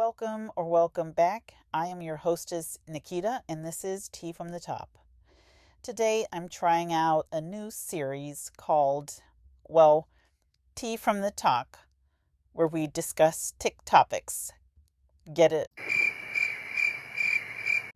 welcome or welcome back. I am your hostess, Nikita, and this is Tea from the Top. Today I'm trying out a new series called, Tea from the Talk, where we discuss tick topics. Get it?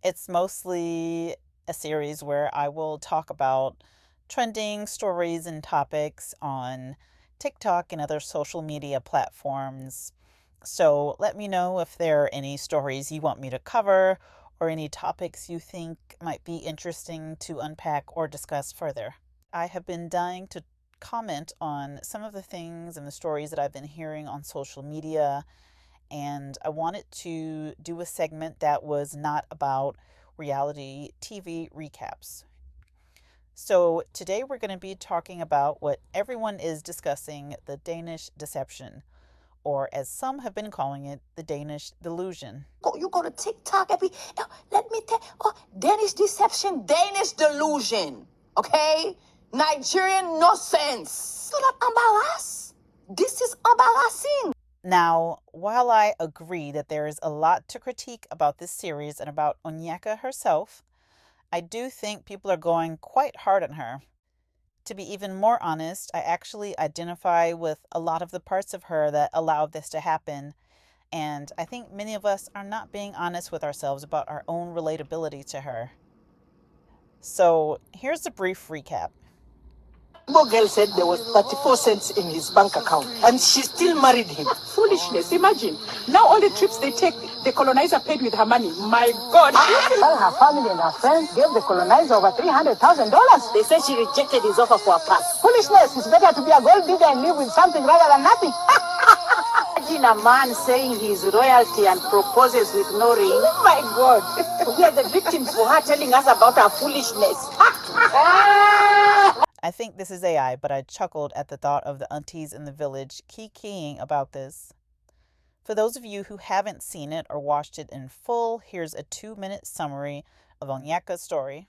It's mostly a series where I will talk about trending stories and topics on TikTok and other social media platforms. So let me know if there are any stories you want me to cover or any topics you think might be interesting to unpack or discuss further. I have been dying to comment on some of the things and the stories that I've been hearing on social media, and I wanted to do a segment that was not about reality TV recaps. So today we're going to be talking about what everyone is discussing, the Danish Deception, or as some have been calling it, the Danish Delusion. You go to TikTok let me tell Danish Deception, Danish Delusion, okay? Nigerian nonsense. So that embarrass. This is embarrassing. Now, while I agree that there is a lot to critique about this series and about Onyeka herself, I do think people are going quite hard on her. To be even more honest, I actually identify with a lot of the parts of her that allowed this to happen, and I think many of us are not being honest with ourselves about our own relatability to her. So, here's a brief recap. Poor girl said there was 34 cents in his bank account, and she still married him. Foolishness, imagine. Now all the trips they take, the colonizer paid with her money. My God. Well, her family and her friends gave the colonizer over $300,000. They said she rejected his offer for a pass. Foolishness. It's better to be a gold digger and live with something rather than nothing. Imagine a man saying he's royalty and proposes with no ring. Oh my God. We are the victims for her telling us about her foolishness. I think this is AI, but I chuckled at the thought of the aunties in the village kikiing about this. For those of you who haven't seen it or watched it in full, here's a 2-minute summary of Onyeka's story.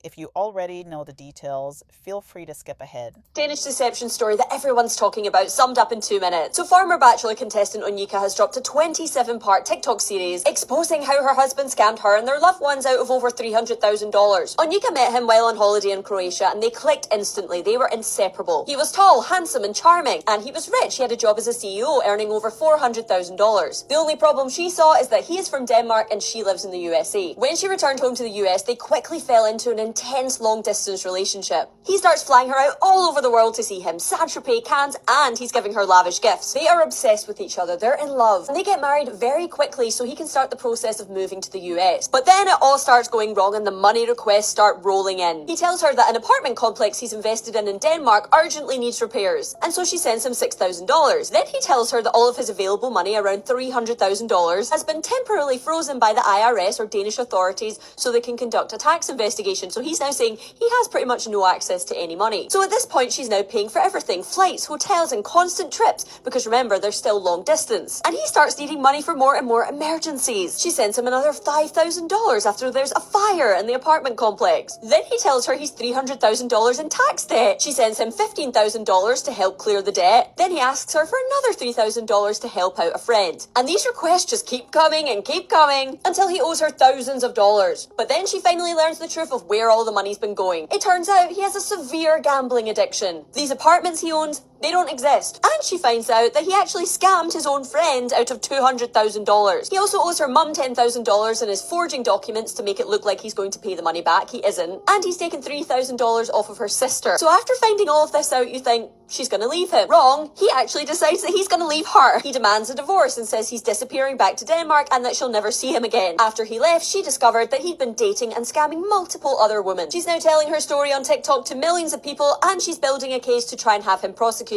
If you already know the details, feel free to skip ahead. Danish Deception story that everyone's talking about, summed up in 2 minutes. So former Bachelor contestant Onyeka has dropped a 27-part TikTok series exposing how her husband scammed her and their loved ones out of over $300,000. Onyeka met him while on holiday in Croatia and they clicked instantly. They were inseparable. He was tall, handsome and charming, and he was rich. He had a job as a CEO earning over $400,000. The only problem she saw is that he is from Denmark and she lives in the USA. When she returned home to the US, they quickly fell into an intense long-distance relationship. He starts flying her out all over the world to see him, Saint-Tropez, Cannes, and he's giving her lavish gifts. They are obsessed with each other. They're in love. And they get married very quickly so he can start the process of moving to the US. But then it all starts going wrong and the money requests start rolling in. He tells her that an apartment complex he's invested in Denmark urgently needs repairs. And so she sends him $6,000. Then he tells her that all of his available money, around $300,000, has been temporarily frozen by the IRS or Danish authorities so they can conduct a tax investigation. So he's now saying he has pretty much no access to any money. So at this point, she's now paying for everything, flights, hotels, and constant trips, because remember, they're still long distance. And he starts needing money for more and more emergencies. She sends him another $5,000 after there's a fire in the apartment complex. Then he tells her he's $300,000 in tax debt. She sends him $15,000 to help clear the debt. Then he asks her for another $3,000 to help out a friend. And these requests just keep coming until he owes her thousands of dollars. But then she finally learns the truth of where all the money's been going. It turns out he has a severe gambling addiction. These apartments he owns, they don't exist. And she finds out that he actually scammed his own friend out of $200,000. He also owes her mum $10,000 and is forging documents to make it look like he's going to pay the money back. He isn't. And he's taken $3,000 off of her sister. So after finding all of this out, you think, she's gonna leave him. Wrong. He actually decides that he's gonna leave her. He demands a divorce and says he's disappearing back to Denmark and that she'll never see him again. After he left, she discovered that he'd been dating and scamming multiple other women. She's now telling her story on TikTok to millions of people, and she's building a case to try and have him prosecuted.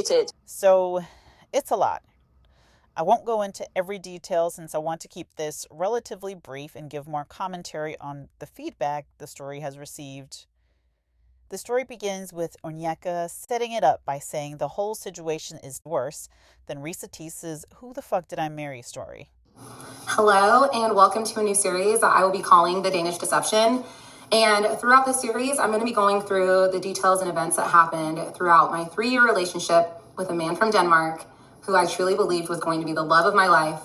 So, it's a lot. I won't go into every detail since I want to keep this relatively brief and give more commentary on the feedback the story has received. The story begins with Onyeka setting it up by saying the whole situation is worse than Reesa Teesa's Who the Fuck Did I Marry story. Hello, and welcome to a new series that I will be calling The Danish Deception. And throughout this series, I'm going to be going through the details and events that happened throughout my 3-year relationship with a man from Denmark who I truly believed was going to be the love of my life.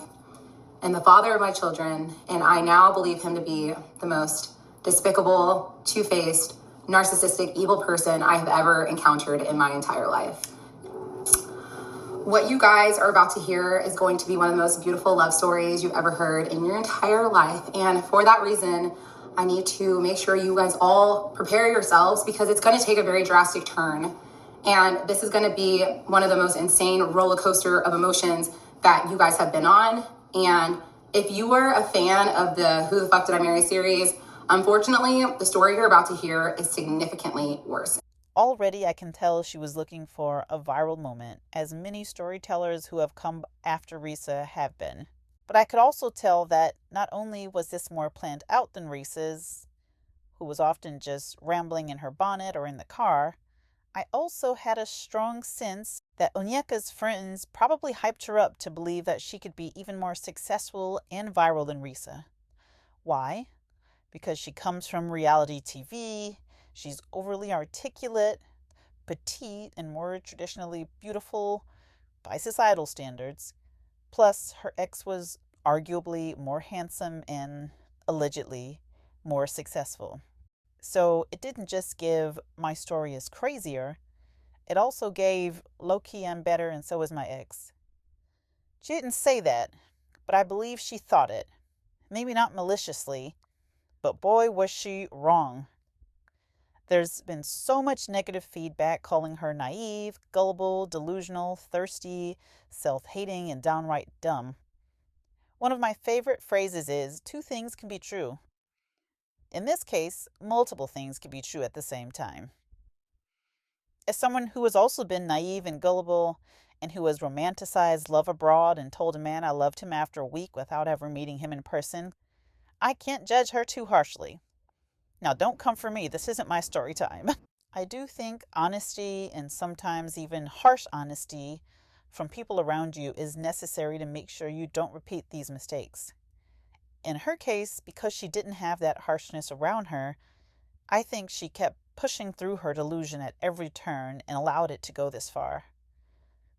and the father of my children, and I now believe him to be the most despicable, two-faced, narcissistic, evil person I have ever encountered in my entire life. What you guys are about to hear is going to be one of the most beautiful love stories you've ever heard in your entire life. And for that reason, I need to make sure you guys all prepare yourselves because it's going to take a very drastic turn. And this is going to be one of the most insane roller coaster of emotions that you guys have been on. And if you were a fan of the Who the Fuck Did I Marry series, unfortunately, the story you're about to hear is significantly worse. Already I can tell she was looking for a viral moment, as many storytellers who have come after Reesa have been. But I could also tell that not only was this more planned out than Reesa's, who was often just rambling in her bonnet or in the car, I also had a strong sense that Onyeka's friends probably hyped her up to believe that she could be even more successful and viral than Reesa. Why? Because she comes from reality TV, she's overly articulate, petite, and more traditionally beautiful by societal standards. Plus, her ex was arguably more handsome and allegedly more successful. So it didn't just give my story is crazier, it also gave low-key I'm better and so is my ex. She didn't say that, but I believe she thought it. Maybe not maliciously, but boy was she wrong. There's been so much negative feedback calling her naive, gullible, delusional, thirsty, self-hating, and downright dumb. One of my favorite phrases is, 2 things can be true. In this case, multiple things can be true at the same time. As someone who has also been naive and gullible, and who has romanticized love abroad and told a man I loved him after a week without ever meeting him in person, I can't judge her too harshly. Now, don't come for me. This isn't my story time. I do think honesty, and sometimes even harsh honesty, from people around you is necessary to make sure you don't repeat these mistakes. In her case, because she didn't have that harshness around her, I think she kept pushing through her delusion at every turn and allowed it to go this far.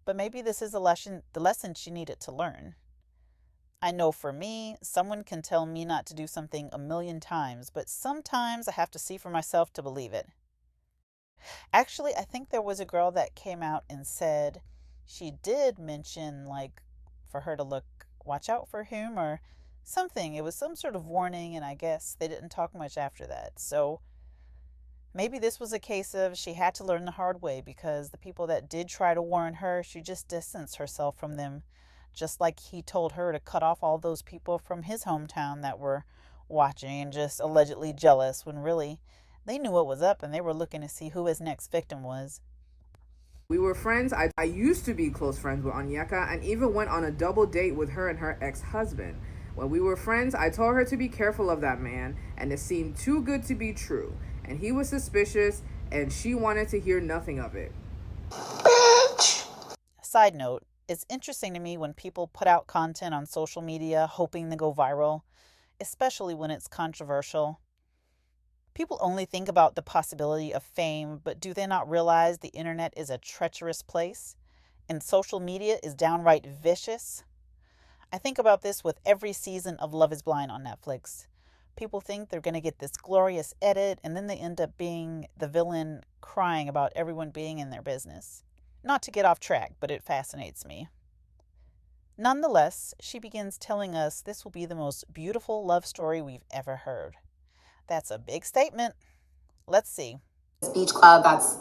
But maybe this is the lesson she needed to learn. I know for me, someone can tell me not to do something a million times, but sometimes I have to see for myself to believe it. Actually, I think there was a girl that came out and said she did mention, for her to watch out for him or something. It was some sort of warning, and I guess they didn't talk much after that. So maybe this was a case of she had to learn the hard way because the people that did try to warn her, she just distanced herself from them. Just like he told her to cut off all those people from his hometown that were watching and just allegedly jealous when really they knew what was up and they were looking to see who his next victim was. We were friends. I used to be close friends with Onyeka and even went on a double date with her and her ex-husband. When we were friends, I told her to be careful of that man, and it seemed too good to be true. And he was suspicious, and she wanted to hear nothing of it. Bitch! Side note, it's interesting to me when people put out content on social media hoping to go viral, especially when it's controversial. People only think about the possibility of fame, but do they not realize the internet is a treacherous place and social media is downright vicious? I think about this with every season of Love is Blind on Netflix. People think they're going to get this glorious edit, and then they end up being the villain crying about everyone being in their business. Not to get off track, but it fascinates me. Nonetheless, she begins telling us this will be the most beautiful love story we've ever heard. That's a big statement. Let's see. This beach club that's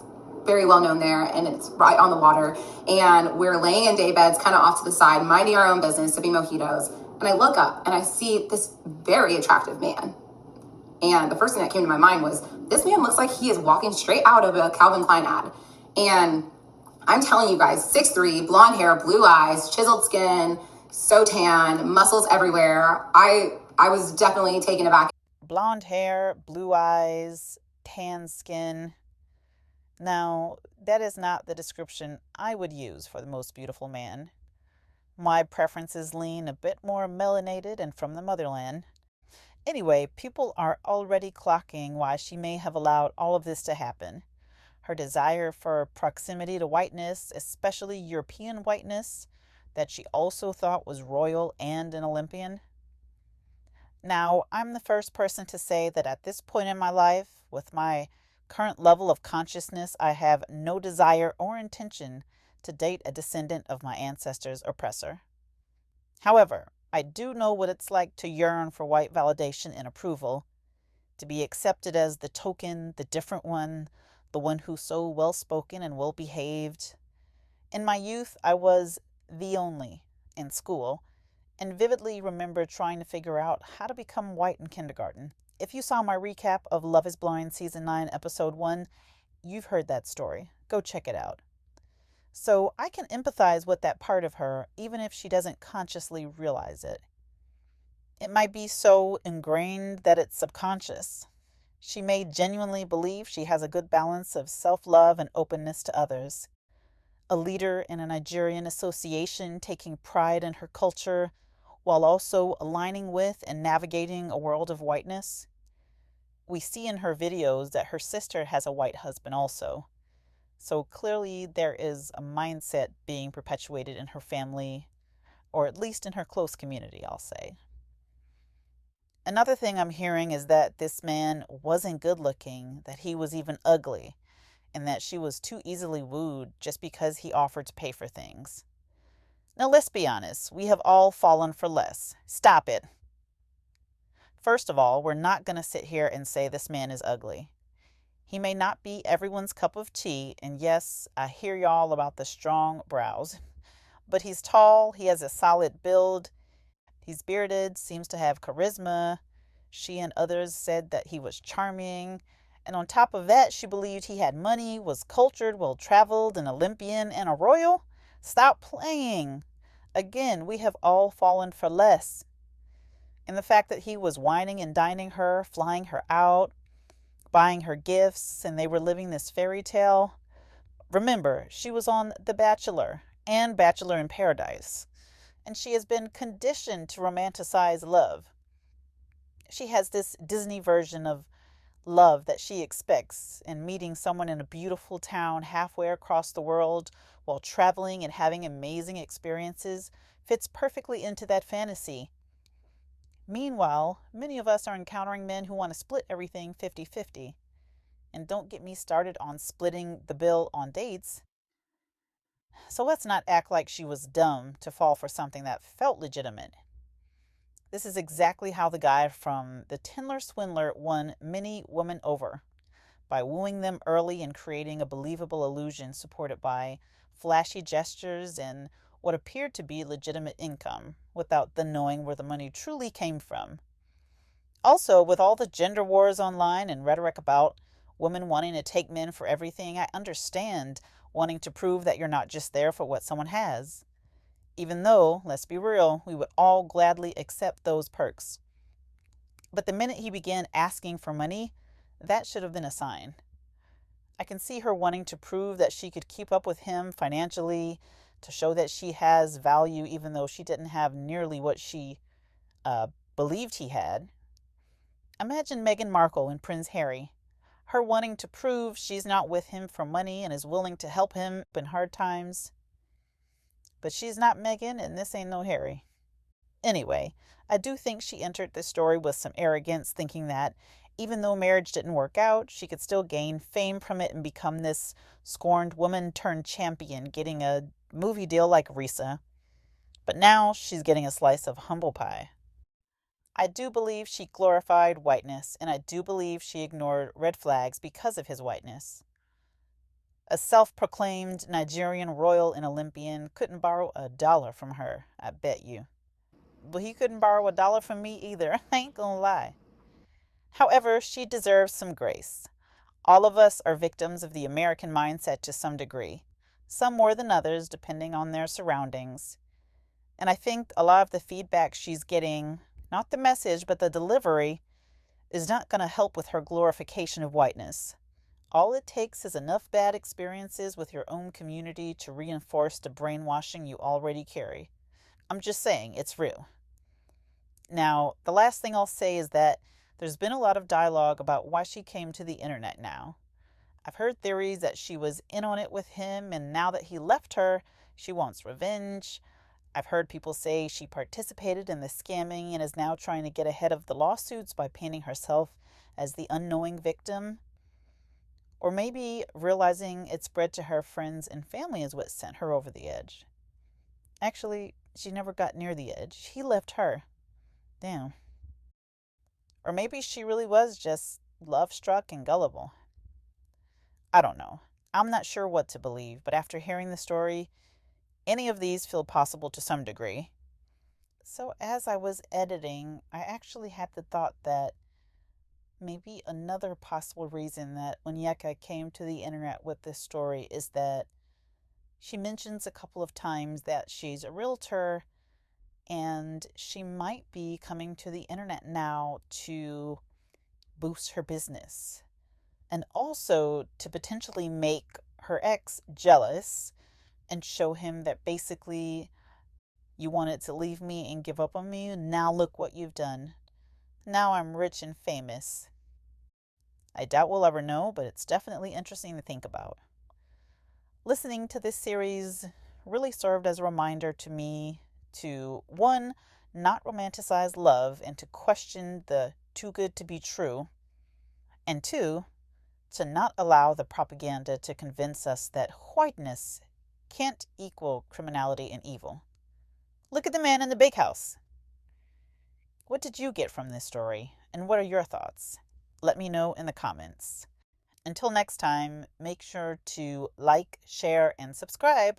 very well known there, and it's right on the water. And we're laying in day beds, kind of off to the side, minding our own business, sipping mojitos. And I look up and I see this very attractive man. And the first thing that came to my mind was, this man looks like he is walking straight out of a Calvin Klein ad. And I'm telling you guys, 6'3", blonde hair, blue eyes, chiseled skin, so tan, muscles everywhere. I was definitely taken aback. Blonde hair, blue eyes, tan skin. Now, that is not the description I would use for the most beautiful man. My preferences lean a bit more melanated and from the motherland. Anyway, people are already clocking why she may have allowed all of this to happen. Her desire for proximity to whiteness, especially European whiteness, that she also thought was royal and an Olympian? Now, I'm the first person to say that at this point in my life, with my current level of consciousness, I have no desire or intention to date a descendant of my ancestors' oppressor. However, I do know what it's like to yearn for white validation and approval, to be accepted as the token, the different one, the one who's so well spoken and well behaved. In my youth, I was the only in school, and vividly remember trying to figure out how to become white in kindergarten. If you saw my recap of Love is Blind Season 9, Episode 1, you've heard that story. Go check it out. So I can empathize with that part of her, even if she doesn't consciously realize it. It might be so ingrained that it's subconscious. She may genuinely believe she has a good balance of self-love and openness to others. A leader in a Nigerian association taking pride in her culture while also aligning with and navigating a world of whiteness. We see in her videos that her sister has a white husband also. So clearly there is a mindset being perpetuated in her family, or at least in her close community, I'll say. Another thing I'm hearing is that this man wasn't good looking, that he was even ugly, and that she was too easily wooed just because he offered to pay for things. Now let's be honest, we have all fallen for less. Stop it. First of all, we're not going to sit here and say this man is ugly. He may not be everyone's cup of tea, and yes, I hear y'all about the strong brows. But he's tall, he has a solid build, he's bearded, seems to have charisma. She and others said that he was charming. And on top of that, she believed he had money, was cultured, well-traveled, an Olympian, and a royal. Stop playing. Again, we have all fallen for less. And the fact that he was wining and dining her, flying her out, buying her gifts, and they were living this fairy tale. Remember, she was on The Bachelor and Bachelor in Paradise, and she has been conditioned to romanticize love. She has this Disney version of love that she expects, and meeting someone in a beautiful town halfway across the world while traveling and having amazing experiences fits perfectly into that fantasy. Meanwhile, many of us are encountering men who want to split everything 50-50. And don't get me started on splitting the bill on dates. So let's not act like she was dumb to fall for something that felt legitimate. This is exactly how the guy from The Tinder Swindler won many women over, by wooing them early and creating a believable illusion supported by flashy gestures and what appeared to be legitimate income, without them knowing where the money truly came from. Also, with all the gender wars online and rhetoric about women wanting to take men for everything, I understand wanting to prove that you're not just there for what someone has. Even though, let's be real, we would all gladly accept those perks. But the minute he began asking for money, that should have been a sign. I can see her wanting to prove that she could keep up with him financially, to show that she has value even though she didn't have nearly what she believed he had. Imagine Meghan Markle and Prince Harry. Her wanting to prove she's not with him for money and is willing to help him in hard times. But she's not Meghan, and this ain't no Harry. Anyway, I do think she entered this story with some arrogance, thinking that even though marriage didn't work out, she could still gain fame from it and become this scorned woman turned champion, getting a movie deal like Reesa. But now she's getting a slice of humble pie. I do believe she glorified whiteness, and I do believe she ignored red flags because of his whiteness. A self-proclaimed Nigerian royal and Olympian couldn't borrow $1 from her, I bet you. But he couldn't borrow $1 from me either, I ain't gonna lie. However, she deserves some grace. All of us are victims of the American mindset to some degree, some more than others depending on their surroundings. And I think a lot of the feedback she's getting, not the message, but the delivery, is not going to help with her glorification of whiteness. All it takes is enough bad experiences with your own community to reinforce the brainwashing you already carry. I'm just saying, it's real. Now, the last thing I'll say is that there's been a lot of dialogue about why she came to the internet now. I've heard theories that she was in on it with him, and now that he left her, she wants revenge. I've heard people say she participated in the scamming and is now trying to get ahead of the lawsuits by painting herself as the unknowing victim. Or maybe realizing it spread to her friends and family is what sent her over the edge. Actually, she never got near the edge. He left her. Damn. Or maybe she really was just love-struck and gullible. I don't know. I'm not sure what to believe, but after hearing the story, any of these feel possible to some degree. So as I was editing, I actually had the thought that maybe another possible reason that Onyeka came to the internet with this story is that she mentions a couple of times that she's a realtor and she might be coming to the internet now to boost her business and also to potentially make her ex jealous and show him that basically you wanted to leave me and give up on me. Now look what you've done. Now I'm rich and famous. I doubt we'll ever know, but it's definitely interesting to think about. Listening to this series really served as a reminder to me to, one, not romanticize love and to question the too good to be true, and two, to not allow the propaganda to convince us that whiteness can't equal criminality and evil. Look at the man in the big house. What did you get from this story, and what are your thoughts? Let me know in the comments. Until next time, make sure to like, share, and subscribe.